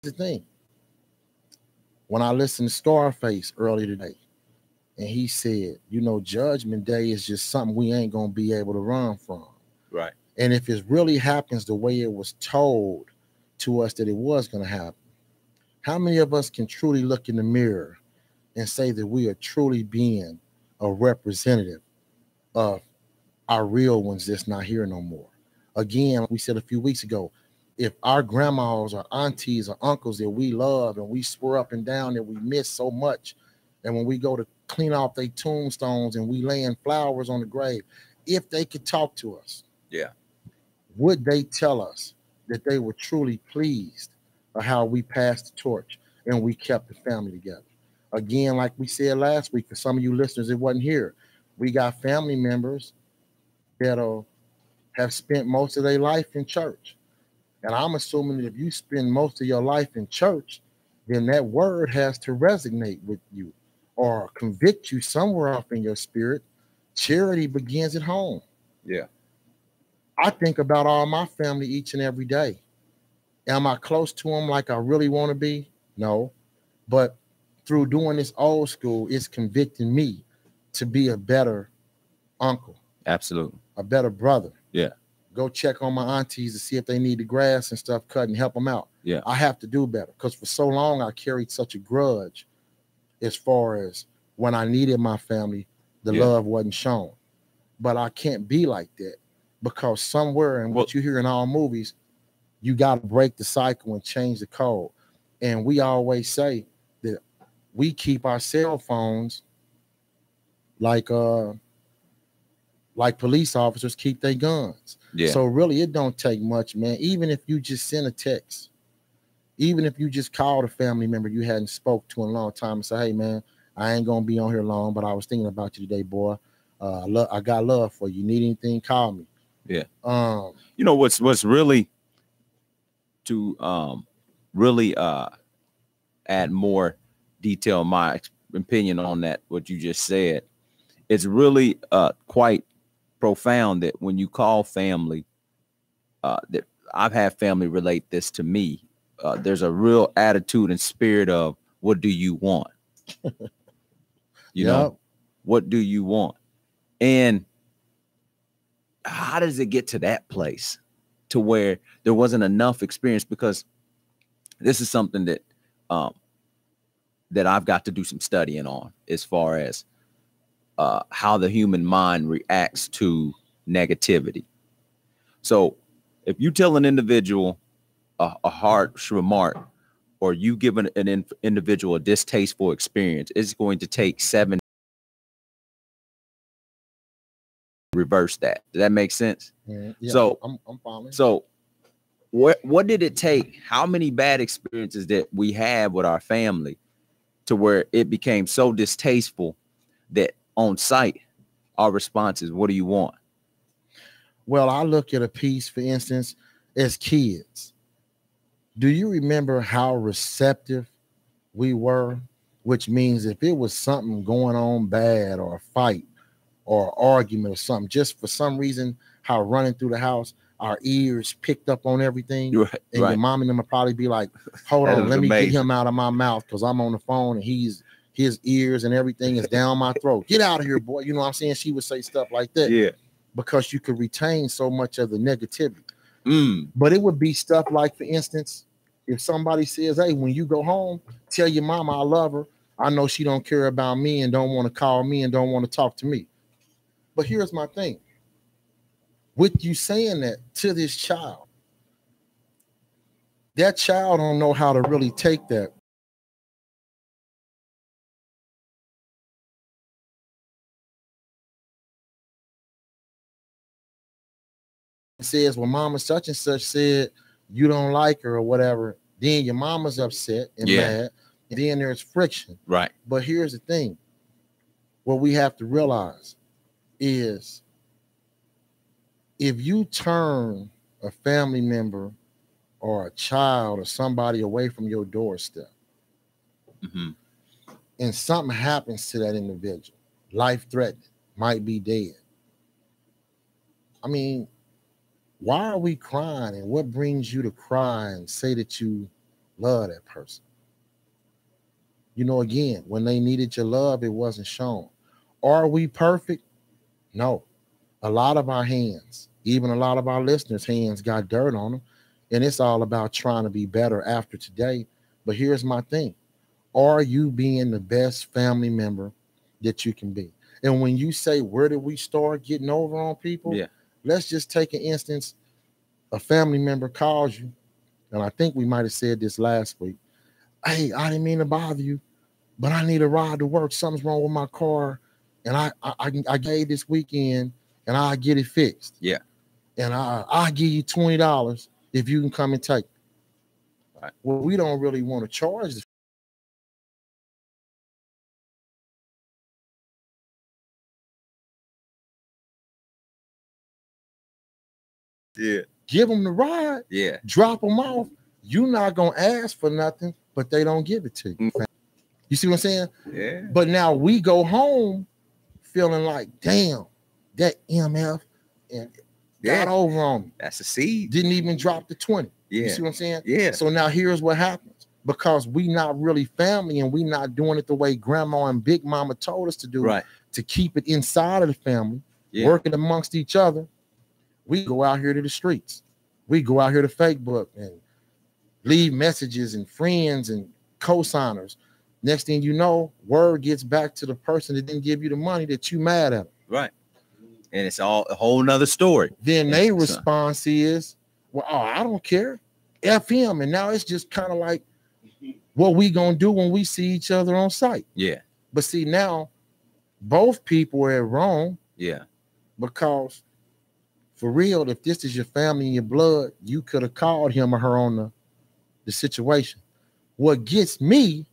The thing, when I listened to Scarface earlier today, and he said, Judgment Day is just something we ain't gonna be able to run from. Right. And if it really happens the way it was told to us that it was gonna happen, how many of us can truly look in the mirror and say that we are truly being a representative of our real ones that's not here no more? Again, like we said a few weeks ago, if our grandmas or aunties or uncles that we love and we swear up and down that we miss so much, and when we go to clean off their tombstones and we laying flowers on the grave, if they could talk to us, yeah, would they tell us that they were truly pleased of how we passed the torch and we kept the family together? Again, like we said last week, for some of you listeners that wasn't here, we got family members that have spent most of their life in church. And I'm assuming that if you spend most of your life in church, then that word has to resonate with you or convict you somewhere off in your spirit. Charity begins at home. Yeah. I think about all my family each and every day. Am I close to them like I really want to be? No. But through doing this old school, it's convicting me to be a better uncle. Absolutely. A better brother. Yeah. Go check on my aunties to see if they need the grass and stuff cut and help them out. Yeah. I have to do better because for so long I carried such a grudge as far as when I needed my family, the love wasn't shown. But I can't be like that because somewhere in what you hear in all movies, you got to break the cycle and change the code. And we always say that we keep our cell phones like police officers keep their guns. Yeah. So really, it don't take much, man. Even if you just send a text, even if you just called a family member you hadn't spoke to in a long time and say, "Hey, man, I ain't gonna be on here long, but I was thinking about you today, boy. I got love for you. Need anything? Call me." Yeah. What's really to really add more detail, my opinion on that, what you just said, it's really quite profound that when you call family, that I've had family relate this to me. There's a real attitude and spirit of what do you want? You know, what do you want? And how does it get to that place to where there wasn't enough experience? Because this is something that that I've got to do some studying on as far as how the human mind reacts to negativity. So if you tell an individual a harsh remark, or you give an individual a distasteful experience, it's going to take 7 to reverse that. Does that make sense? Yeah, so I'm following. So what did it take? How many bad experiences that we had with our family to where it became so distasteful that on sight, our response is, what do you want? Well, I look at a piece, for instance, as kids. Do you remember how receptive we were? Which means if it was something going on bad or a fight or an argument or something, just for some reason, how running through the house, our ears picked up on everything. Right, and right. Your mom and them would probably be like, hold on, let me get him out of my mouth because I'm on the phone and his ears and everything is down my throat. Get out of here, boy. You know what I'm saying? She would say stuff like that. Yeah. Because you could retain so much of the negativity. But it would be stuff like, for instance, if somebody says, hey, when you go home, tell your mama I love her. I know she don't care about me and don't want to call me and don't want to talk to me. But here's my thing. With you saying that to this child, that child don't know how to really take that. It says, well, mama such and such said you don't like her or whatever. Then your mama's upset and mad. And then there's friction. Right. But here's the thing. What we have to realize is if you turn a family member or a child or somebody away from your doorstep, and something happens to that individual, life-threatening, might be dead. I mean, why are we crying? And what brings you to cry and say that you Love that person. You know, again, when they needed your love, it wasn't shown. Are we perfect? No. A lot of our hands, even a lot of our listeners' hands got dirt on them. And it's all about trying to be better after today. But here's my thing. Are you being the best family member that you can be? And when you say, where did we start getting over on people? Yeah. Let's just take an instance. A family member calls you, and I think we might have said this last week. Hey, I didn't mean to bother you, but I need a ride to work. Something's wrong with my car, and I gave this weekend, and I'll get it fixed. Yeah. And I'll give you $20 if you can come and take it. Right. Well, we don't really want to charge the Yeah. give them the ride, Yeah. drop them off. You're not going to ask for nothing, but they don't give it to you. Mm. You see what I'm saying? Yeah. But now we go home feeling like, damn, that MF and got over on me. That's a seed. Didn't even drop the 20. Yeah. You see what I'm saying? Yeah. So now here's what happens. Because we not really family and we not doing it the way grandma and big mama told us to do, Right. to keep it inside of the family, Yeah. working amongst each other. We go out here to the streets. We go out here to Facebook and leave messages and friends and co-signers. Next thing you know, word gets back to the person that didn't give you the money that you mad at them. Right. And it's all a whole nother story. Then their response is, well, oh, I don't care. F him. And now it's just kind of like what we gonna do when we see each other on site. Yeah. But see, now both people are wrong. Yeah. Because for real, if this is your family and your blood, you could have called him or her on the situation. What gets me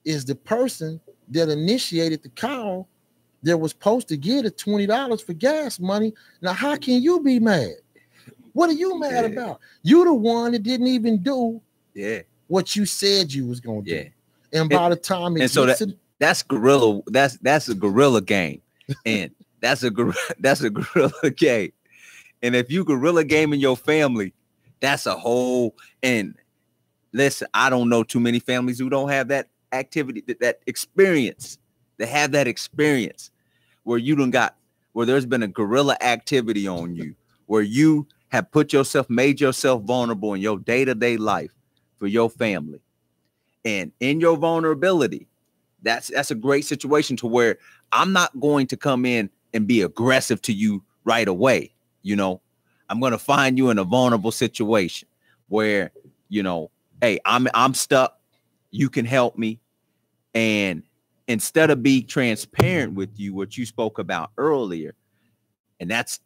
is the person that initiated the call that was supposed to get a $20 for gas money. Now, how can you be mad? What are you mad about? You the one that didn't even do what you said you was gonna do. Yeah. And by the time it and so gets that's guerrilla, that's a guerrilla game. And that's a guerrilla game. And if you guerrilla game in your family, that's a whole. And listen, I don't know too many families who don't have that activity, that experience, that have that experience where you where there's been a guerrilla activity on you, where you have made yourself vulnerable in your day-to-day life for your family. And in your vulnerability, that's a great situation to where I'm not going to come in and be aggressive to you right away. You know, I'm going to find you in a vulnerable situation where, you know, hey, I'm stuck. You can help me. And instead of being transparent with you, what you spoke about earlier, and that's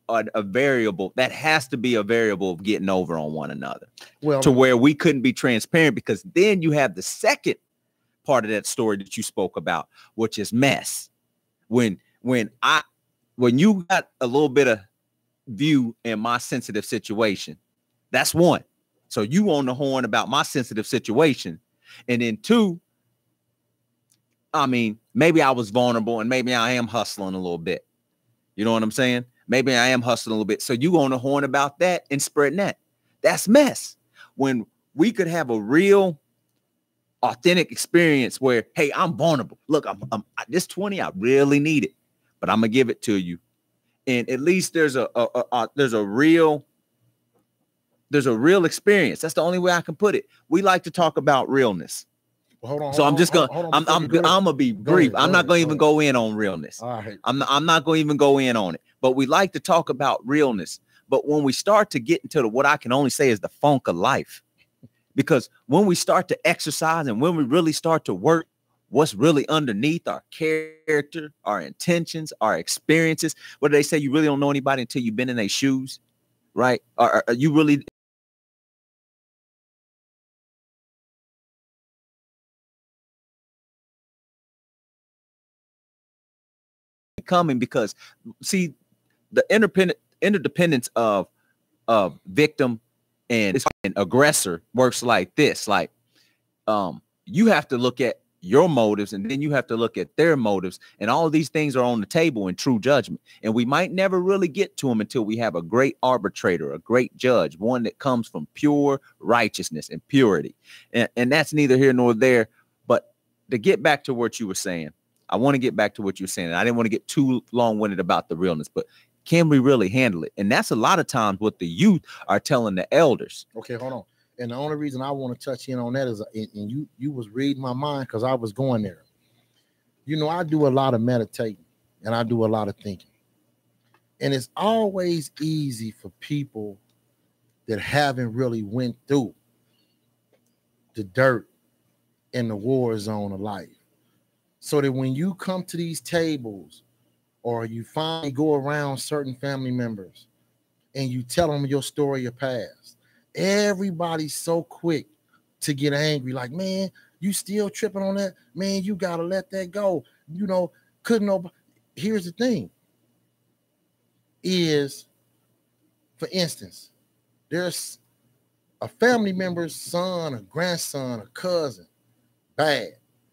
a variable that has to be a variable of getting over on one another. Well, to where we couldn't be transparent, because then you have the second part of that story that you spoke about, which is mess. When you got a little bit of view in my sensitive situation, that's one. So you on the horn about my sensitive situation. And then two, I mean, maybe I was vulnerable and maybe I am hustling a little bit. You know what I'm saying? Maybe I am hustling a little bit. So you on the horn about that and spreading that. That's mess. When we could have a real authentic experience where, hey, I'm vulnerable. Look, I'm this 20, I really need it, but I'm gonna give it to you. And at least there's a real experience. That's the only way I can put it. We like to talk about realness. Well, hold on. So I'm just gonna I'm gonna be brief. I'm not gonna even go in on realness. All right. I'm not gonna even go in on it. But we like to talk about realness. But when we start to get into what I can only say is the funk of life, because when we start to exercise and when we really start to work what's really underneath our character, our intentions, our experiences. What do they say? You really don't know anybody until you've been in their shoes, right? Or you really coming, because see, the interdependence of victim and aggressor works like this. Like you have to look at your motives, and then you have to look at their motives, and all of these things are on the table in true judgment. And we might never really get to them until we have a great arbitrator, a great judge, one that comes from pure righteousness and purity. And that's neither here nor there. But to get back to what you were saying, I want to get back to what you were saying. And I didn't want to get too long-winded about the realness, but can we really handle it? And that's a lot of times what the youth are telling the elders. Okay, hold on. And the only reason I want to touch in on that is, and you was reading my mind because I was going there. You know, I do a lot of meditating and I do a lot of thinking. And it's always easy for people that haven't really went through the dirt and the war zone of life. So that when you come to these tables or you finally go around certain family members and you tell them your story of past, everybody's so quick to get angry. Like, man, you still tripping on that? Man, you got to let that go. You know, couldn't nobody. Here's the thing is, for instance, there's a family member's son, a grandson, a cousin, bad.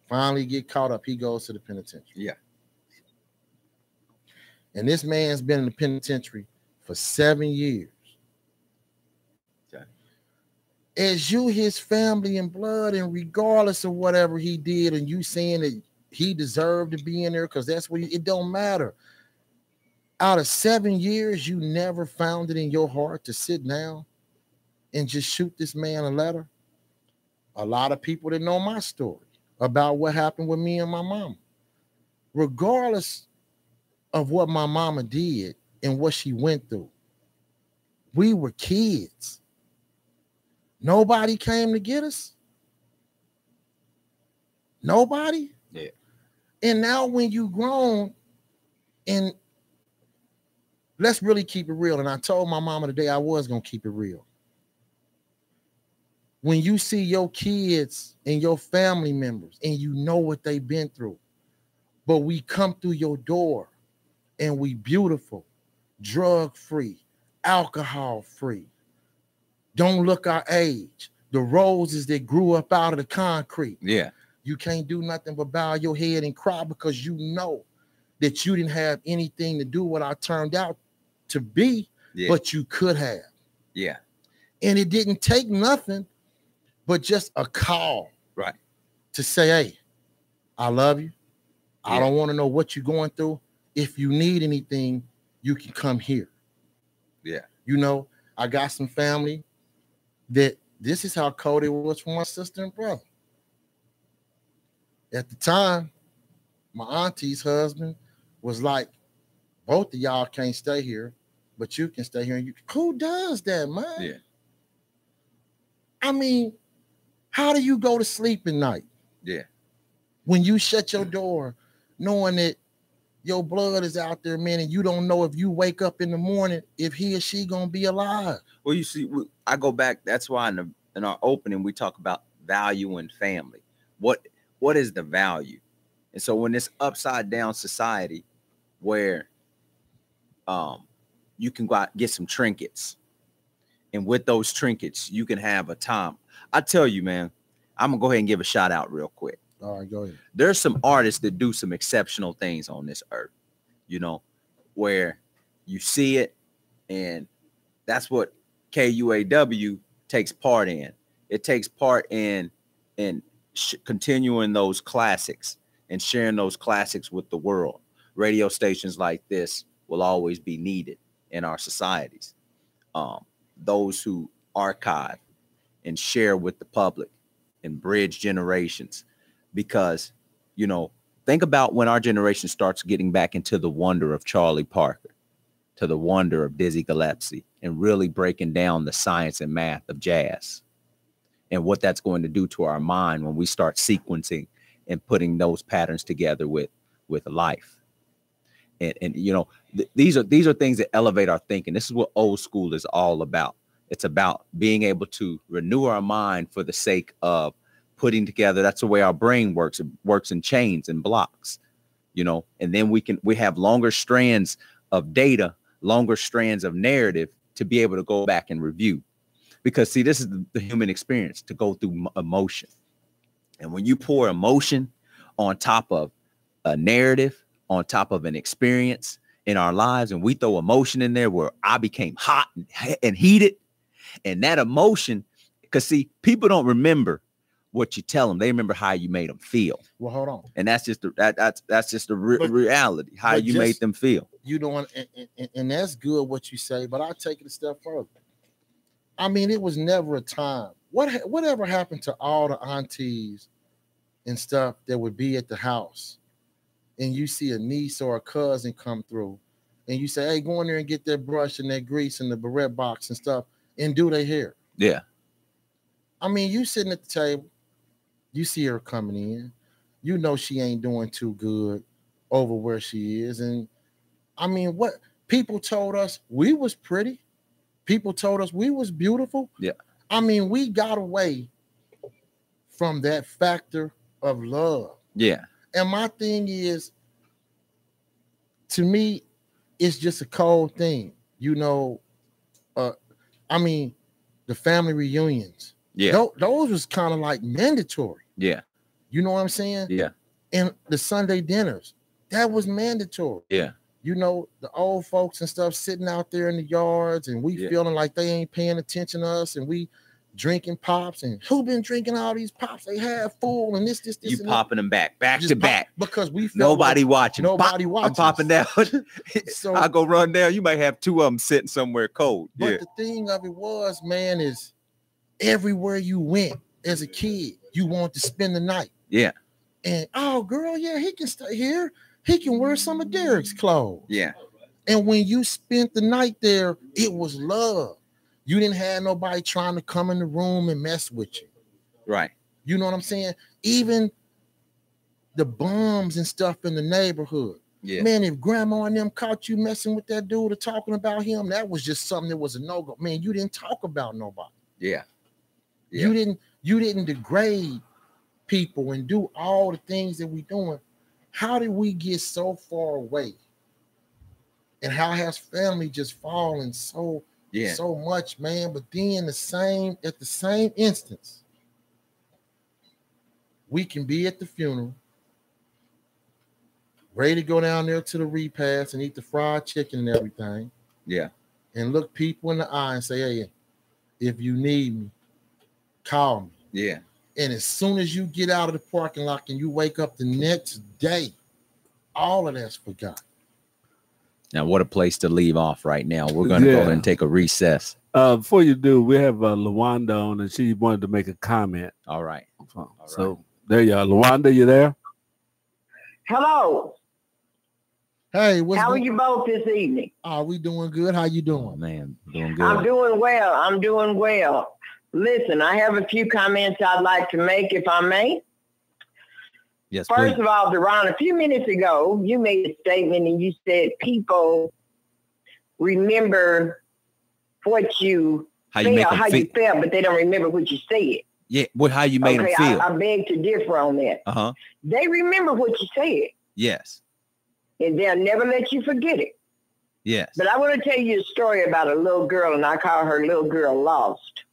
Finally get caught up. He goes to the penitentiary. Yeah. And this man's been in the penitentiary for 7 years. Okay. As you, his family and blood, and regardless of whatever he did, and you saying that he deserved to be in there because that's what it don't matter. Out of 7 years, you never found it in your heart to sit down and just shoot this man a letter. A lot of people that know my story about what happened with me and my mama, regardless of what my mama did and what she went through, we were kids. Nobody came to get us. Nobody. Yeah. And now when you grown, and let's really keep it real. And I told my mama today I was going to keep it real. When you see your kids and your family members and you know what they've been through, but we come through your door and we beautiful, drug-free, alcohol-free, don't look our age, the roses that grew up out of the concrete. Yeah. You can't do nothing but bow your head and cry because you know that you didn't have anything to do what I turned out to be, but you could have. Yeah. And it didn't take nothing but just a call. Right. To say, hey, I love you. I don't want to know what you're going through. If you need anything, you can come here. Yeah. You know, I got some family that this is how cold it was for my sister and brother. At the time, my auntie's husband was like, both of y'all can't stay here, but you can stay here. And you, who does that, man? Yeah. I mean, how do you go to sleep at night? Yeah. When you shut your door, knowing that your blood is out there, man, and you don't know if you wake up in the morning, if he or she gonna be alive. Well, you see, I go back. That's why in our opening, we talk about value and family. What is the value? And so when this upside down society where you can go out and get some trinkets, and with those trinkets, you can have a time. I tell you, man, I'm gonna go ahead and give a shout out real quick. All right, go ahead. There's some artists that do some exceptional things on this earth, you know, where you see it, and that's what KUAW takes part in. It takes part in continuing those classics and sharing those classics with the world. Radio stations like this will always be needed in our societies. Those who archive and share with the public and bridge generations, because, you know, think about when our generation starts getting back into the wonder of Charlie Parker, to the wonder of Dizzy Gillespie, and really breaking down the science and math of jazz and what that's going to do to our mind when we start sequencing and putting those patterns together with life. And you know, these are things that elevate our thinking. This is what old school is all about. It's about being able to renew our mind for the sake of putting together. That's the way our brain works. It works in chains and blocks, you know, and then we have longer strands of data, longer strands of narrative to be able to go back and review. Because see, this is the human experience, to go through emotion. And when you pour emotion, on top of a narrative, on top of an experience in our lives, and we throw emotion in there where I became hot and heated, and that emotion, because see, people don't remember what you tell them; they remember how you made them feel. Well, hold on, and that's just the reality, how you made them feel. You know, and that's good what you say, but I'll take it a step further. I mean, it was never a time. Whatever happened to all the aunties and stuff that would be at the house, and you see a niece or a cousin come through, and you say, "Hey, go in there and get that brush and that grease and the barrette box and stuff, and do their hair." Yeah. I mean, you sitting at the table, you see her coming in, you know she ain't doing too good over where she is, and I mean, what people told us we was pretty, people told us we was beautiful. Yeah. I mean, we got away from that factor of love. Yeah. And my thing is, to me, it's just a cold thing. You know, I mean, the family reunions. Yeah. Those was kind of like mandatory. Yeah. You know what I'm saying? Yeah. And the Sunday dinners, that was mandatory. Yeah. You know, the old folks and stuff sitting out there in the yards, and we feeling like they ain't paying attention to us, and we drinking pops, and who been drinking all these pops? They have full and this. You and popping them back to back because we nobody watching. Nobody watching. I'm popping down. So I go run down. You might have two of them sitting somewhere cold. But the thing of it was, man, is everywhere you went as a kid, you wanted to spend the night. Yeah. And oh, girl, yeah, he can stay here. He can wear some of Derek's clothes. Yeah. And when you spent the night there, it was love. You didn't have nobody trying to come in the room and mess with you. Right. You know what I'm saying? Even the bums and stuff in the neighborhood. Yeah. Man, if grandma and them caught you messing with that dude or talking about him, that was just something that was a no-go. Man, you didn't talk about nobody. Yeah. You didn't degrade people and do all the things that we doing. How did we get so far away? And how has family just fallen so much, man? But then at the same instance, we can be at the funeral, ready to go down there to the repast and eat the fried chicken and everything. Yeah. And look people in the eye and say, "Hey, if you need me, call me." Yeah. And as soon as you get out of the parking lot and you wake up the next day, all of that's forgotten. Now, what a place to leave off right now. We're going to go ahead and take a recess. Before you do, we have LaWanda on, and she wanted to make a comment. All right. So there you are. LaWanda, you there? Hello. Hey, how are you both this evening? We doing good. How you doing? Oh, man, doing good. I'm doing well. Listen, I have a few comments I'd like to make, if I may. Yes, First of all, Deron, a few minutes ago, you made a statement and you said people remember what you felt, but they don't remember what you said. Yeah, how you made them feel. I beg to differ on that. Uh-huh. They remember what you said. Yes. And they'll never let you forget it. Yes. But I want to tell you a story about a little girl, and I call her Little Girl Lost.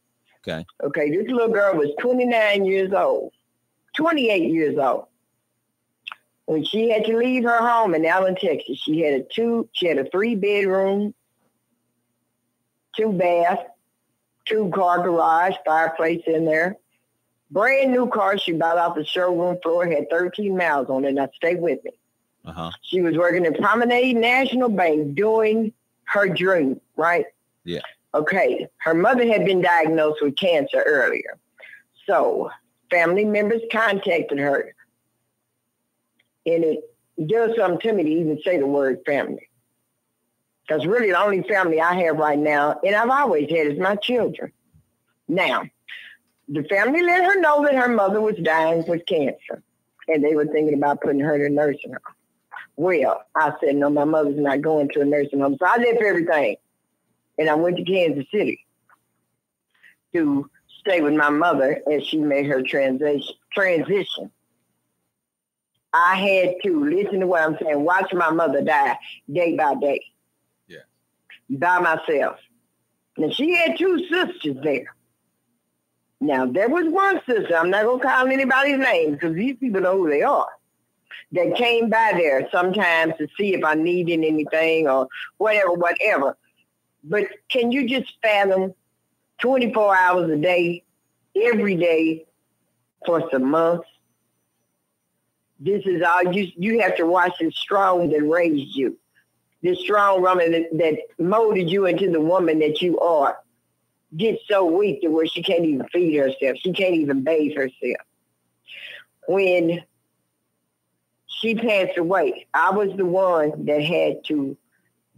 Okay. Okay, this little girl was 28 years old. When she had to leave her home in Allen, Texas, she had a 3-bedroom, 2-bath, 2-car garage, fireplace in there. Brand new car she bought off the showroom floor, had 13 miles on it. Now stay with me. Uh-huh. She was working at Promenade National Bank doing her dream, right? Yeah. Okay. Her mother had been diagnosed with cancer earlier. So family members contacted her. And it does something to me to even say the word family. Because really the only family I have right now, and I've always had, is my children. Now, the family let her know that her mother was dying with cancer. And they were thinking about putting her in a nursing home. Well, I said, no, my mother's not going to a nursing home. So I left everything. And I went to Kansas City to stay with my mother as she made her transition. I had to, listen to what I'm saying, watch my mother die day by day. Yeah. By myself. Now, she had 2 sisters there. Now, there was one sister, I'm not going to call anybody's name because these people know who they are. that came by there sometimes to see if I needed anything or whatever. But can you just fathom 24 hours a day, every day for some months? This is all you have to watch the strong that raised you. This strong woman that molded you into the woman that you are gets so weak to where she can't even feed herself. She can't even bathe herself. When she passed away, I was the one that had to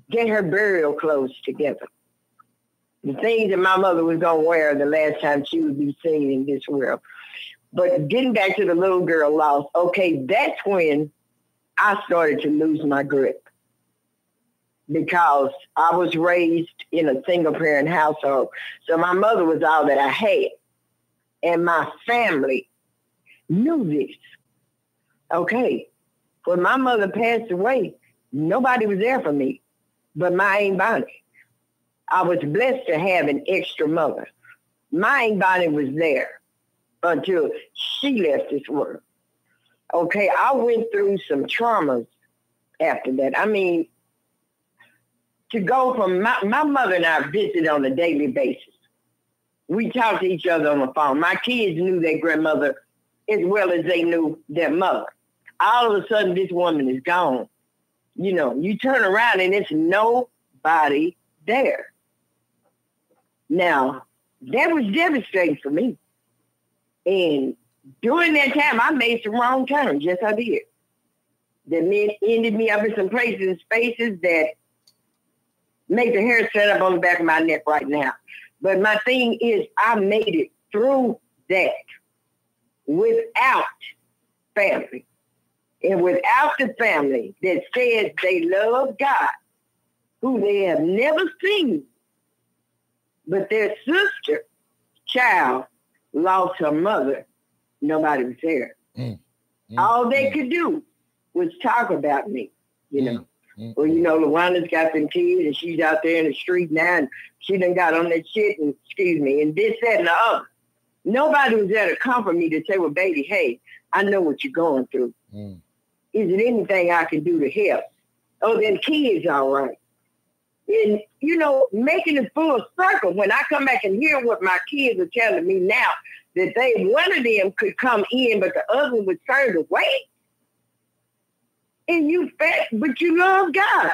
get her burial clothes together. The things that my mother was going to wear the last time she would be seen in this world. But getting back to the little girl loss, okay, that's when I started to lose my grip. Because I was raised in a single parent household. So my mother was all that I had. And my family knew this. Okay. When my mother passed away, nobody was there for me but my Aunt Bonnie. I was blessed to have an extra mother. My Aunt Bonnie was there until she left this world. Okay, I went through some traumas after that. I mean, to go from my mother and I visit on a daily basis. We talked to each other on the phone. My kids knew their grandmother as well as they knew their mother. All of a sudden, this woman is gone. You know, you turn around and it's nobody there. Now, that was devastating for me. And during that time, I made some wrong turns. Yes, I did. That ended me up in some places and spaces that make the hair stand up on the back of my neck right now. But my thing is, I made it through that without family. And without the family that says they love God, who they have never seen, but their sister, child, lost her mother, nobody was there. All they could do was talk about me, you know. Well, you know, LaWanda's got them kids and she's out there in the street now and she done got on that shit and, and this, that, and the other. Nobody was there to comfort me to say, well, baby, hey, I know what you're going through. Is there anything I can do to help? Oh, then kids, all right. And, you know, making it full circle, when I come back and hear what my kids are telling me now, that one of them could come in, but the other one was turned away. And you fat, but you love God.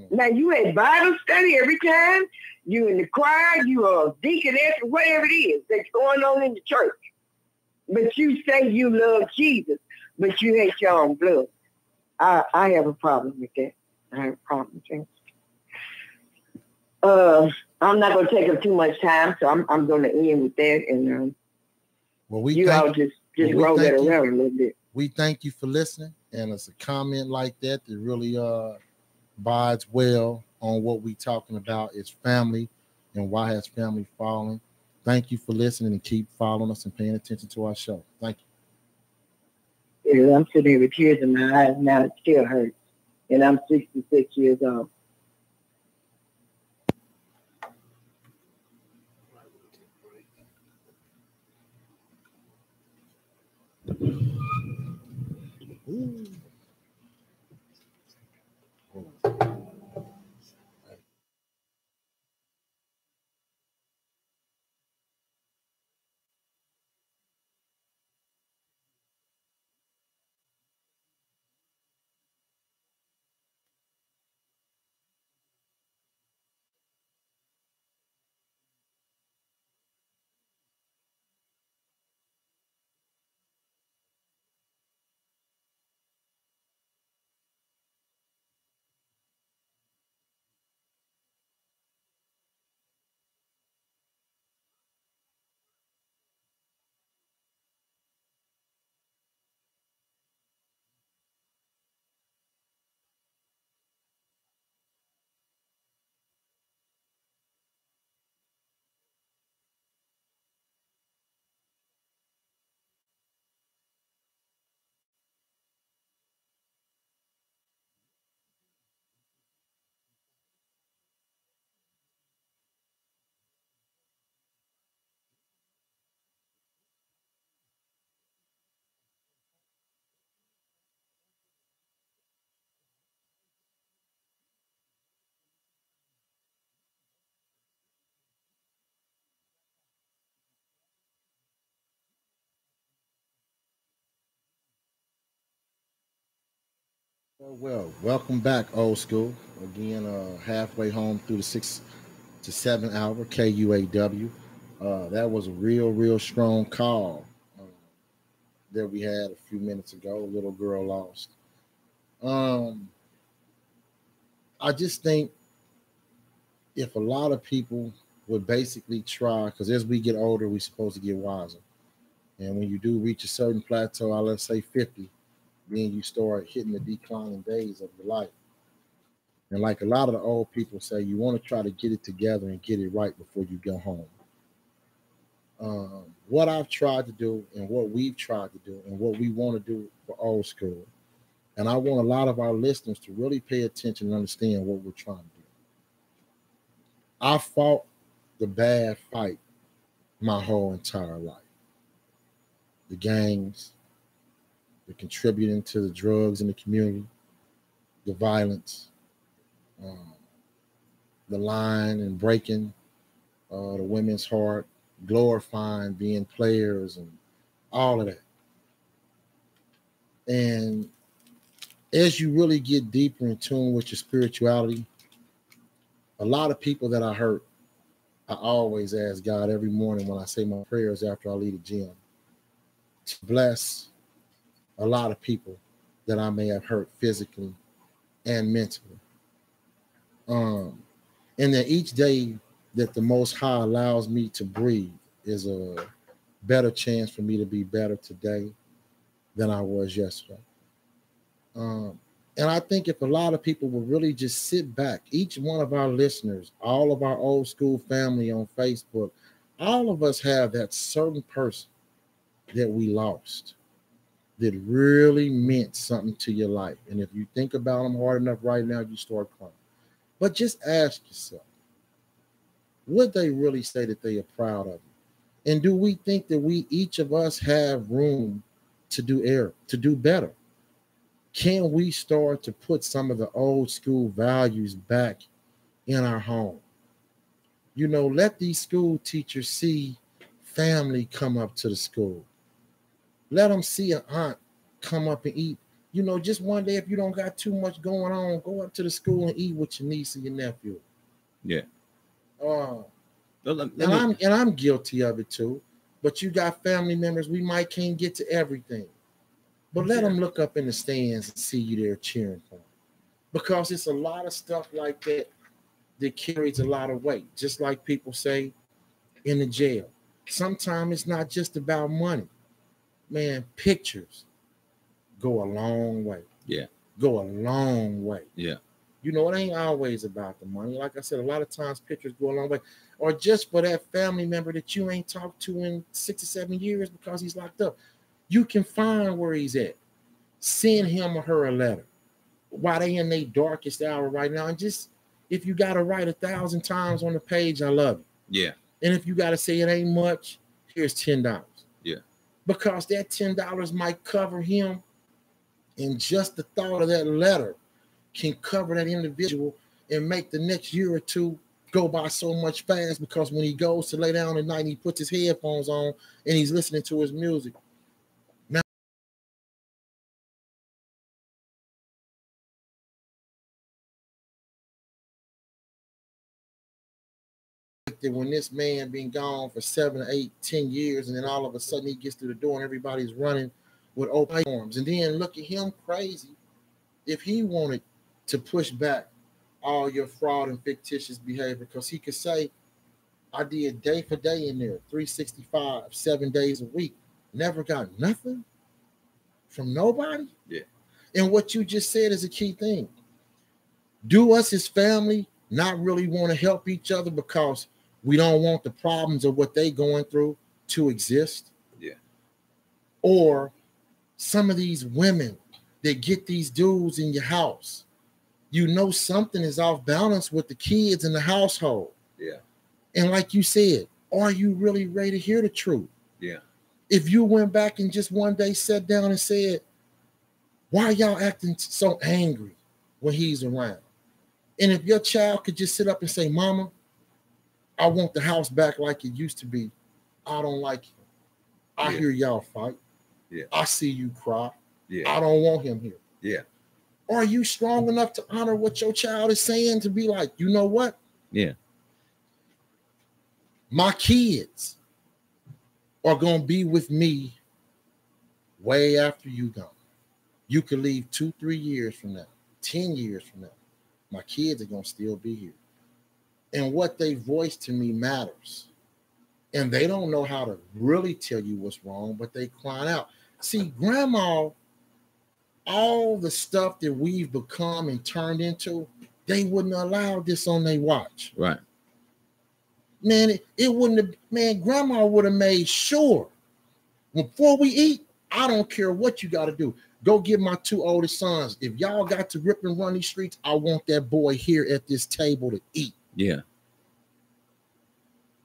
Now, you at Bible study every time. You in the choir. You are a deaconess, whatever it is that's going on in the church. But you say you love Jesus, but you hate your own blood. I have a problem with that. I have a problem with that. I'm not going to take up too much time, so I'm going to end with that. And you all just roll that around a little bit. We thank you for listening. And it's a comment like that that really bodes well on what we're talking about is family and why has family fallen. Thank you for listening and keep following us and paying attention to our show. Thank you. Yeah, I'm sitting here with tears in my eyes now. It still hurts. And I'm 66 years old. Well, welcome back, old school. Again, halfway home through the 6 to 7 hour KUAW. That was a real strong call that we had a few minutes ago. Little girl lost. Um, I just think if a lot of people would basically try, because as we get older, we're supposed to get wiser. And when you do reach a certain plateau, let's say 50, then you start hitting the declining days of your life. And like a lot of the old people say, you want to try to get it together and get it right before you go home. What I've tried to do and what we've tried to do and what we want to do for old school, and I want a lot of our listeners to really pay attention and understand what we're trying to do. I fought the bad fight my whole entire life. The gangs, the contributing to the drugs in the community, the violence, um, the lying and breaking the women's heart, glorifying being players and all of that. And as you really get deeper in tune with your spirituality, a lot of people that I hurt, I always ask God every morning when I say my prayers after I leave the gym to bless a lot of people that I may have hurt physically and mentally. Um, and that each day that the Most High allows me to breathe is a better chance for me to be better today than I was yesterday. Um, and I think if a lot of people would really just sit back, each one of our listeners, all of our old school family on Facebook, all of us have that certain person that we lost that really meant something to your life. And if you think about them hard enough right now, you start crying. But just ask yourself, would they really say that they are proud of you? And do we think that we, each of us, have room to do to do better? Can we start to put some of the old school values back in our home? You know, let these school teachers see family come up to the school. Let them see an aunt come up and eat. You know, just one day, if you don't got too much going on, go up to the school and eat with your niece and your nephew. Yeah. Uh, and I'm guilty of it too. But you got family members, we might can't get to everything. But let them look up in the stands and see you there cheering for them. Because it's a lot of stuff like that that carries a lot of weight. Just like people say in the jail. Sometimes it's not just about money. Man, pictures go a long way. Yeah. Go a long way. Yeah. You know, it ain't always about the money. Like I said, a lot of times pictures go a long way. Or just for that family member that you ain't talked to in 6 or 7 years because he's locked up. You can find where he's at. Send him or her a letter while they in their darkest hour right now. And just, if you got to write 1,000 times on the page, I love it. Yeah. And if you got to say it ain't much, here's $10. Yeah. Because that $10 might cover him. And just the thought of that letter can cover that individual and make the next year or two go by so much fast, because when he goes to lay down at night and he puts his headphones on and he's listening to his music. Now, that when this man been gone for 7, 8, 10 years, and then all of a sudden he gets through the door and everybody's running with open arms. And then look at him crazy if he wanted to push back all your fraud and fictitious behavior, because he could say, I did day for day in there, 365, 7 days a week. Never got nothing from nobody. Yeah. And what you just said is a key thing. Do us as family not really want to help each other because we don't want the problems of what they going through to exist? Yeah. Or some of these women that get these dudes in your house, you know something is off balance with the kids in the household. Yeah. And like you said, are you really ready to hear the truth? Yeah. If you went back and just one day sat down and said, why are y'all acting so angry when he's around? And if your child could just sit up and say, Mama, I want the house back like it used to be. I don't like him. I hear y'all fight. Yeah. I see you cry. Yeah. I don't want him here. Yeah. Are you strong enough to honor what your child is saying, to be like, you know what? Yeah. My kids are going to be with me way after you gone. You could leave 2-3 years from now, 10 years from now. My kids are going to still be here. And what they voice to me matters. And they don't know how to really tell you what's wrong, but they crying out. See, grandma, all the stuff that we've become and turned into, they wouldn't allow this on their watch. Right. Man, it wouldn't have, man, grandma would have made sure before we eat, I don't care what you got to do. Go get my 2 oldest sons. If y'all got to rip and run these streets, I want that boy here at this table to eat. Yeah.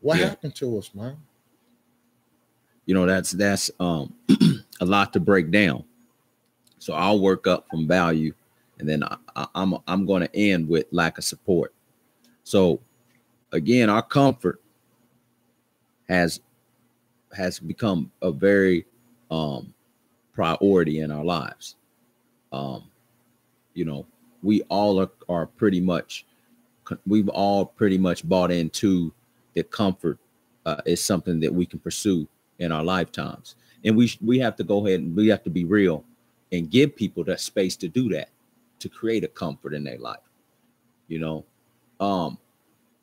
What happened to us, man? You know, that's a lot to break down. So I'll work up from value, and then I'm going to end with lack of support. So again, our comfort has become a very priority in our lives. You know, we've all pretty much bought into that comfort is something that we can pursue in our lifetimes. And we have to go ahead and we have to be real and give people that space to do that, to create a comfort in their life, you know,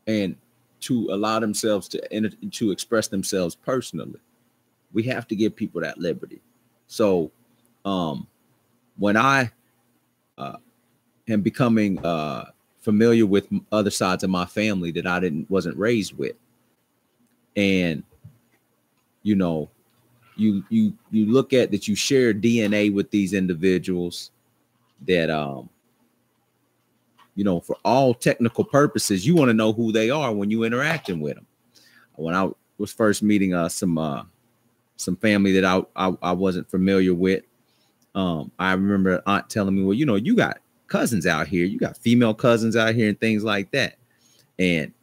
and to allow themselves to express themselves personally. We have to give people that liberty. So when I am becoming familiar with other sides of my family that I wasn't raised with, and you know, you look at that, you share DNA with these individuals that you know, for all technical purposes, you want to know who they are when you interacting with them. When I was first meeting some family that I wasn't familiar with, I remember an aunt telling me, well, you know, you got cousins out here, you got female cousins out here and things like that. And,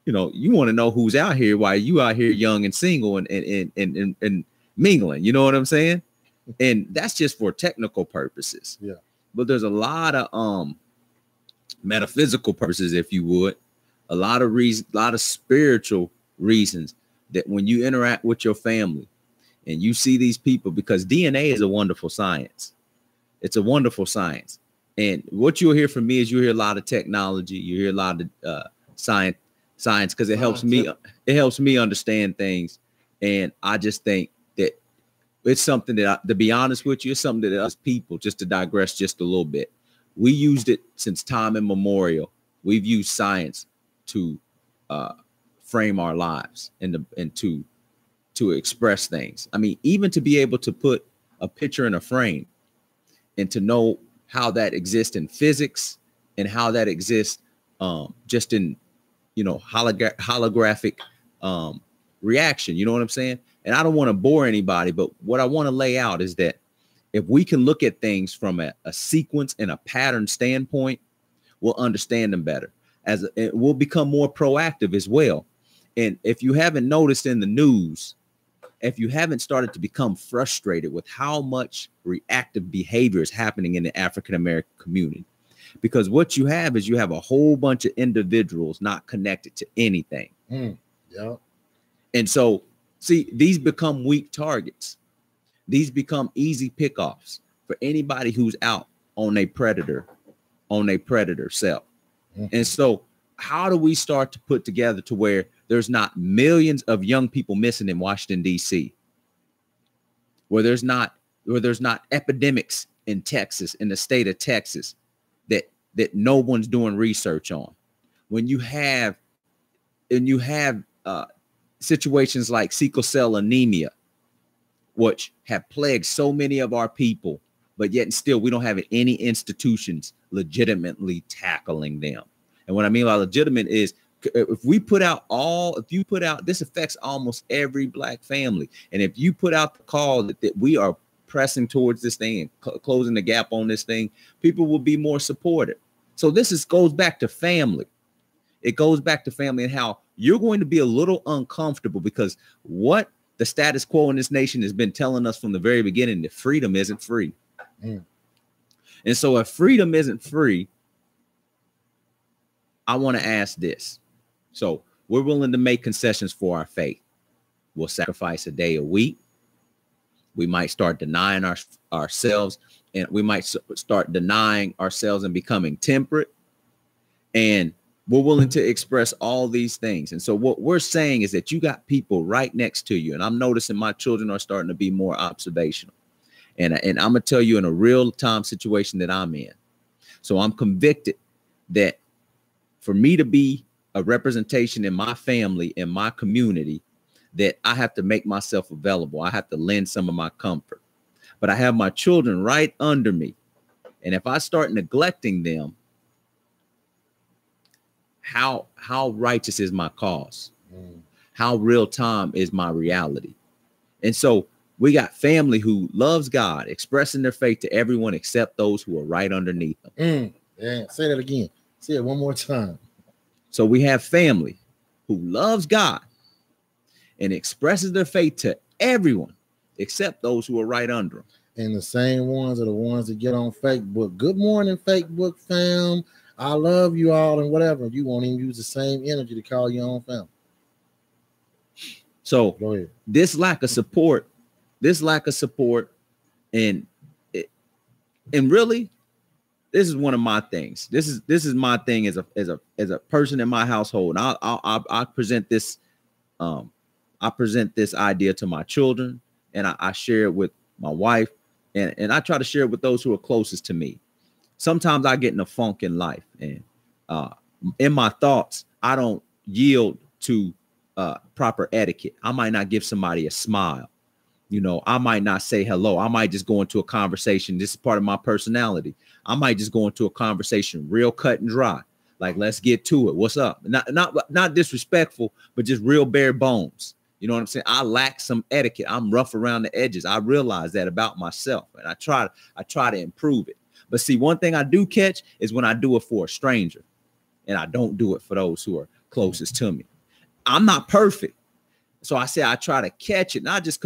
you know, you want to know who's out here while you out here young and single and mingling, you know what I'm saying? And that's just for technical purposes. Yeah. But there's a lot of metaphysical purposes, if you would, a lot of spiritual reasons that when you interact with your family and you see these people, because DNA is a wonderful science. It's a wonderful science. And what you'll hear from me is you'll hear a lot of technology. You hear a lot of science, because it helps me understand things. And I just think that it's something that, to be honest with you, it's something that us people, just to digress just a little bit, we used it since time immemorial. We've used science to frame our lives and to express things. I mean, even to be able to put a picture in a frame and to know how that exists in physics and how that exists just in, you know, holographic reaction. You know what I'm saying? And I don't want to bore anybody, but what I want to lay out is that if we can look at things from a sequence and a pattern standpoint, we'll understand them better. It will become more proactive as well. And if you haven't noticed in the news, if you haven't started to become frustrated with how much reactive behavior is happening in the African-American community, because what you have is you have a whole bunch of individuals not connected to anything. Yeah. And so, see, these become weak targets. These become easy pickoffs for anybody who's out on a predator self. And so how do we start to put together to where there's not millions of young people missing in Washington, D.C., where there's not epidemics in Texas, in the state of Texas, that no one's doing research on, when you have situations like sickle cell anemia, which have plagued so many of our people, but yet and still we don't have any institutions legitimately tackling them. And what I mean by legitimate is if you put out, this affects almost every Black family. And if you put out the call that we are pressing towards this thing and closing the gap on this thing, people will be more supportive. So goes back to family. It goes back to family and how you're going to be a little uncomfortable, because what the status quo in this nation has been telling us from the very beginning, that freedom isn't free. And so if freedom isn't free, I want to ask this. So we're willing to make concessions for our faith. We'll sacrifice a day a week. We might start denying ourselves, and we might start denying ourselves and becoming temperate. And we're willing to express all these things. And so what we're saying is that you got people right next to you. And I'm noticing my children are starting to be more observational. And I'm going to tell you in a real time situation that I'm in. So I'm convicted that for me to be a representation in my family, in my community, that I have to make myself available. I have to lend some of my comfort. But I have my children right under me. And if I start neglecting them, how righteous is my cause? How real time is my reality? And so we got family who loves God, expressing their faith to everyone except those who are right underneath them. Yeah, say that again. Say it one more time. So we have family who loves God and expresses their faith to everyone except those who are right under them. And the same ones are the ones that get on Facebook. Good morning, Facebook fam. I love you all and whatever. You won't even use the same energy to call your own family. So go ahead. This lack of support, and really, this is one of my things. This is my thing as a person in my household. And I present this idea to my children, and I share it with my wife, and I try to share it with those who are closest to me. Sometimes I get in a funk in life, and in my thoughts, I don't yield to proper etiquette. I might not give somebody a smile. I might not say hello. I might just go into a conversation. This is part of my personality. I might just go into a conversation real cut and dry. Like, let's get to it. What's up? Not disrespectful, but just real bare bones. You know what I'm saying? I lack some etiquette. I'm rough around the edges. I realize that about myself, and I try to improve it. But see, one thing I do catch is when I do it for a stranger, and I don't do it for those who are closest to me. I'm not perfect. So I say I try to catch it, and I just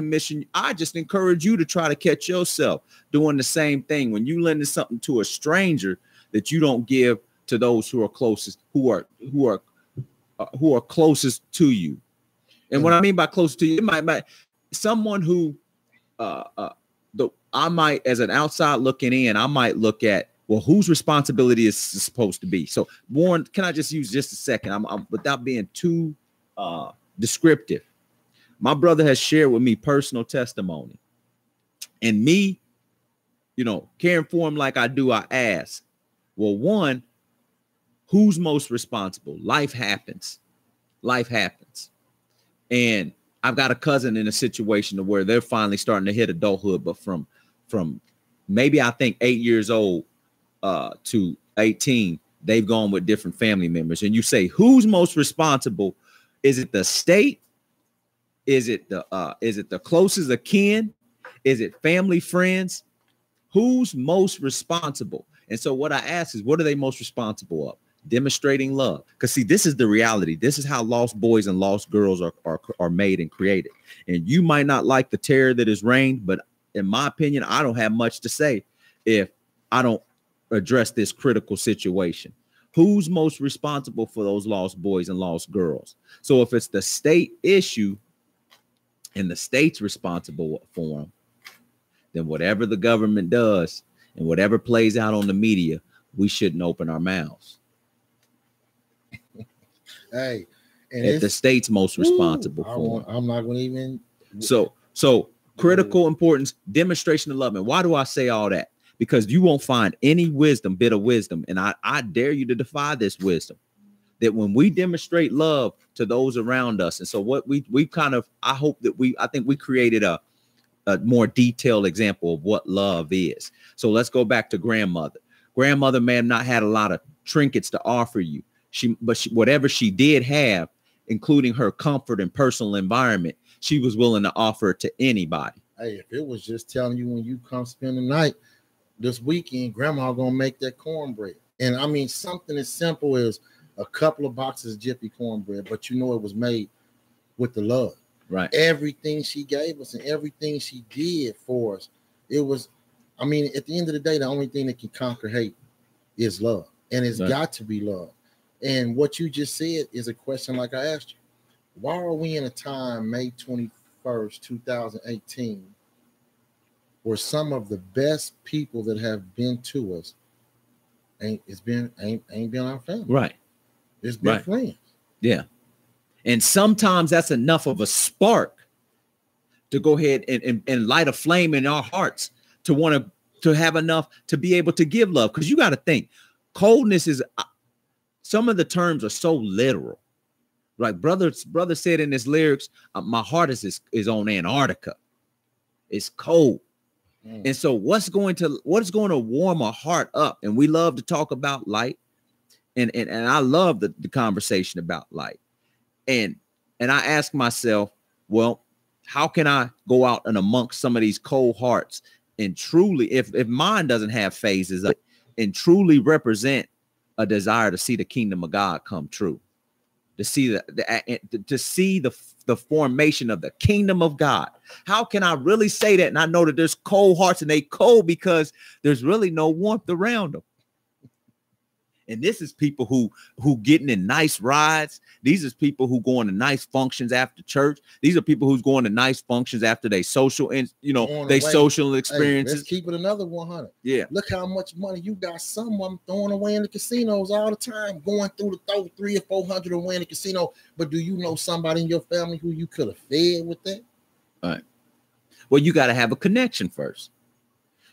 encourage you to try to catch yourself doing the same thing. When you lend something to a stranger that you don't give to those who are closest, who are closest to you. And what I mean by close to you, it might someone who I might, as an outside looking in, I might look at, well, whose responsibility is supposed to be? So, Warren, can I just use just a second? I'm without being too descriptive. My brother has shared with me personal testimony, and me, caring for him like I do, I ask, well, one, who's most responsible? Life happens. And I've got a cousin in a situation where they're finally starting to hit adulthood, but from maybe I think 8 years old to 18, they've gone with different family members. And you say, who's most responsible? Is it the state? Is it the closest of kin? Is it family, friends? Who's most responsible? And so what I ask is, what are they most responsible of? Demonstrating love. Because see, this is the reality. This is how lost boys and lost girls are made and created. And you might not like the terror that has reigned, but in my opinion, I don't have much to say if I don't address this critical situation. Who's most responsible for those lost boys and lost girls? So if it's the state issue and the state's responsible for them, then whatever the government does and whatever plays out on the media, we shouldn't open our mouths. Hey, and if the state's most responsible for them. I'm not going to even. So critical importance, demonstration of love. And why do I say all that? Because you won't find any bit of wisdom. And I dare you to defy this wisdom, that when we demonstrate love to those around us. And so what we kind of, I think we created a more detailed example of what love is. So let's go back to grandmother. Grandmother may have not had a lot of trinkets to offer you. Whatever she did have, including her comfort and personal environment, she was willing to offer it to anybody. Hey, if it was just telling you when you come spend the night this weekend, grandma gonna make that cornbread. And I mean, something as simple as a couple of boxes of Jiffy cornbread, but it was made with the love. Right. Everything she gave us and everything she did for us, it was, I mean, at the end of the day, the only thing that can conquer hate is love, and it's got to be love. And what you just said is a question like I asked you. Why are we in a time, May 21st, 2018, where some of the best people that have been to us ain't been our family? Right. It's been friends. Yeah. And sometimes that's enough of a spark to go ahead and light a flame in our hearts to want to have enough to be able to give love. Because you got to think, coldness is, some of the terms are so literal. Like brother said in his lyrics, my heart is on Antarctica. It's cold. And so what's going to warm a heart up? And we love to talk about light. And I love the conversation about light. And I ask myself, well, how can I go out and amongst some of these cold hearts and truly, if mine doesn't have phases, and truly represent a desire to see the kingdom of God come true, to see the formation of the kingdom of God? How can I really say that? And I know that there's cold hearts, and they cold because there's really no warmth around them. And this is people who getting in nice rides. These are people who going to nice functions after church. These are people who's going to nice functions after they social and they social experiences. Hey, let's keep it another 100. Yeah. Look how much money you got. Someone throwing away in the casinos all the time, going through the 300 or 400 away in the casino. But do you know somebody in your family who you could have fed with that? All right. Well, you got to have a connection first.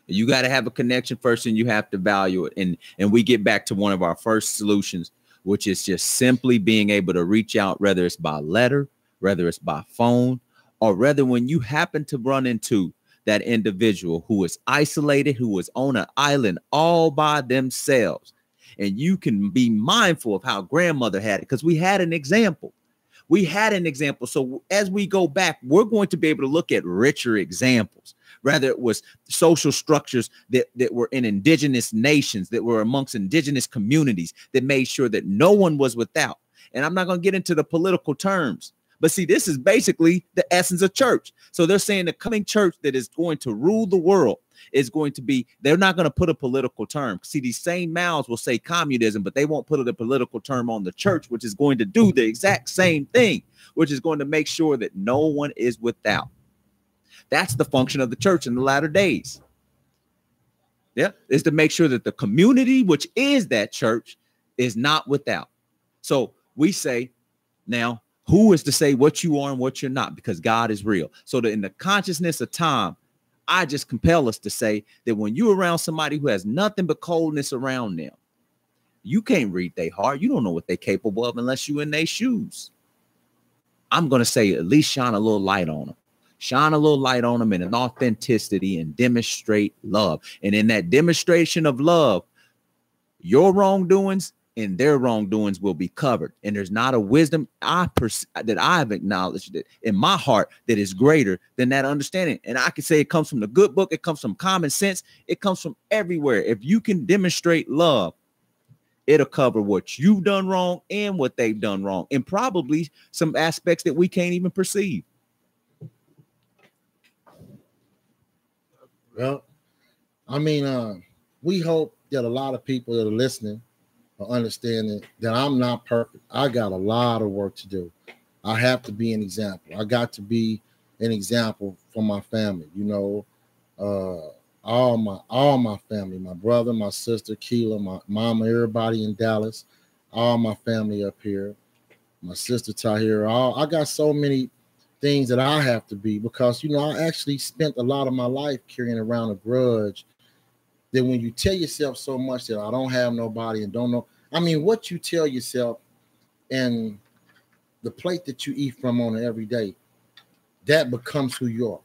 You got to have a connection first, and you have to value it. And we get back to one of our first solutions, which is just simply being able to reach out, whether it's by letter, whether it's by phone, or whether when you happen to run into that individual who is isolated, who is on an island all by themselves. And you can be mindful of how grandmother had it, because we had an example. So as we go back, we're going to be able to look at richer examples. Rather, it was social structures that were in indigenous nations, that were amongst indigenous communities, that made sure that no one was without. And I'm not going to get into the political terms, but see, this is basically the essence of church. So they're saying the coming church that is going to rule the world is going to be, they're not going to put a political term. See, these same mouths will say communism, but they won't put a political term on the church, which is going to do the exact same thing, which is going to make sure that no one is without. That's the function of the church in the latter days. Yeah, is to make sure that the community, which is that church, is not without. So we say, now, who is to say what you are and what you're not? Because God is real. So that in the consciousness of time, I just compel us to say that when you're around somebody who has nothing but coldness around them, you can't read their heart. You don't know what they're capable of unless you're in their shoes. I'm going to say at least shine a little light on them. Shine a little light on them in an authenticity and demonstrate love. And in that demonstration of love, your wrongdoings and their wrongdoings will be covered. And there's not a wisdom that I've acknowledged that in my heart that is greater than that understanding. And I can say it comes from the good book. It comes from common sense. It comes from everywhere. If you can demonstrate love, it'll cover what you've done wrong and what they've done wrong, and probably some aspects that we can't even perceive. Well, I mean, we hope that a lot of people that are listening are understanding that I'm not perfect. I got a lot of work to do. I have to be an example. I got to be an example for my family. All my family, my brother, my sister, Keela, my mama, everybody in Dallas, all my family up here, my sister Tahira. I got so many things that I have to be, because I actually spent a lot of my life carrying around a grudge, that when you tell yourself so much that I don't have nobody and don't know, I mean, what you tell yourself and the plate that you eat from on every day, that becomes who you are.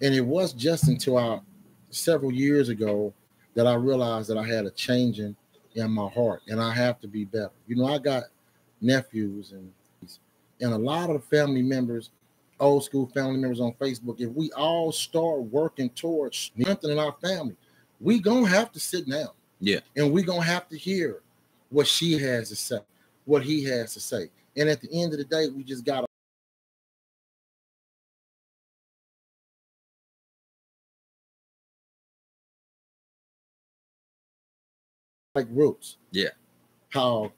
And it was just until several years ago that I realized that I had a changing in my heart, and I have to be better. I got nephews and a lot of family members, old school family members on Facebook. If we all start working towards strengthening our family, we gonna have to sit down. Yeah. And we gonna have to hear what she has to say, what he has to say. And at the end of the day, we just gotta like Roots. Yeah. How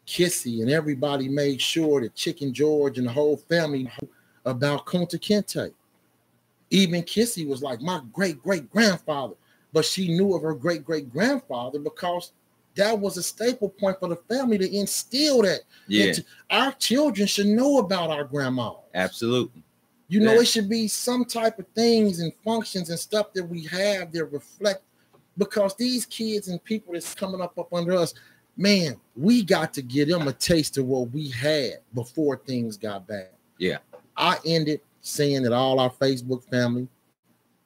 Kissy and everybody made sure that Chicken George and the whole family knew about Kunta Kinte. Even Kissy was like my great-great-grandfather, but she knew of her great-great-grandfather because that was a staple point for the family to instill that. Yeah. Our children should know about our grandma. Absolutely. You know, it should be some type of things and functions and stuff that we have that reflect, because these kids and people that's coming up under us, man, we got to give them a taste of what we had before things got bad. Yeah. I ended saying that all our Facebook family,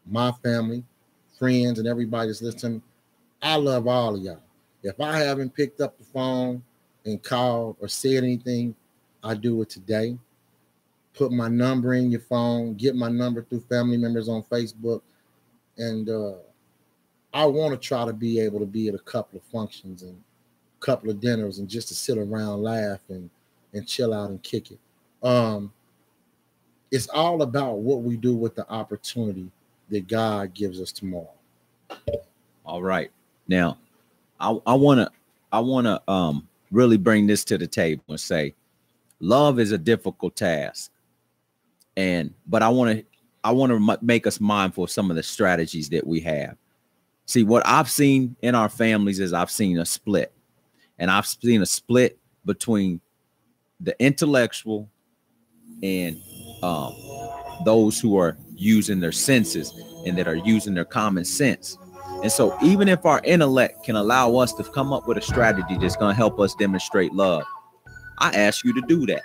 my family, friends, and everybody that's listening, I love all of y'all. If I haven't picked up the phone and called or said anything, I do it today. Put my number in your phone, get my number through family members on Facebook. And I want to try to be able to be at a couple of functions and a couple of dinners and just to sit around, laugh, and chill out and kick it. It's all about what we do with the opportunity that God gives us tomorrow. All right. Now, I wanna really bring this to the table and say, love is a difficult task, but I want to make us mindful of some of the strategies that we have. See, what I've seen in our families is I've seen a split, and I've seen a split between the intellectual and those who are using their senses and that are using their common sense. And so even if our intellect can allow us to come up with a strategy that's going to help us demonstrate love, I ask you to do that.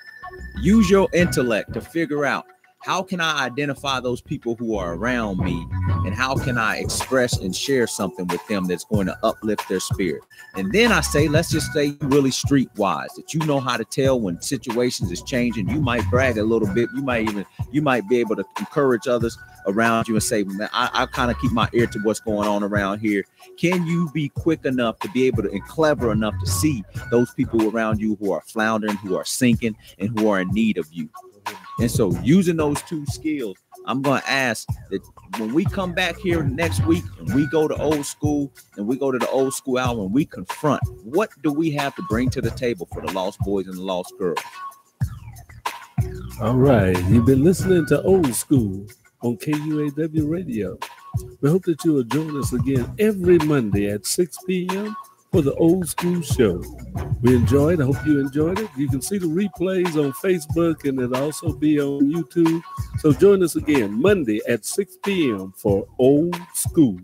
Use your intellect to figure out, how can I identify those people who are around me, and how can I express and share something with them that's going to uplift their spirit? And then I say, let's just say really streetwise, that you know how to tell when situations is changing. You might brag a little bit. You might be able to encourage others around you and say, man, I kind of keep my ear to what's going on around here. Can you be quick enough to be able to and clever enough to see those people around you who are floundering, who are sinking, and who are in need of you? And so using those two skills, I'm going to ask that when we come back here next week and we go to Old School and we go to the Old School Hour and we confront, what do we have to bring to the table for the lost boys and the lost girls? All right. You've been listening to Old School on KUAW Radio. We hope that you will join us again every Monday at 6 p.m. for the Old School Show. We enjoyed. I hope you enjoyed it. You can see the replays on Facebook, and it'll also be on YouTube. So join us again Monday at 6 p.m. for Old School.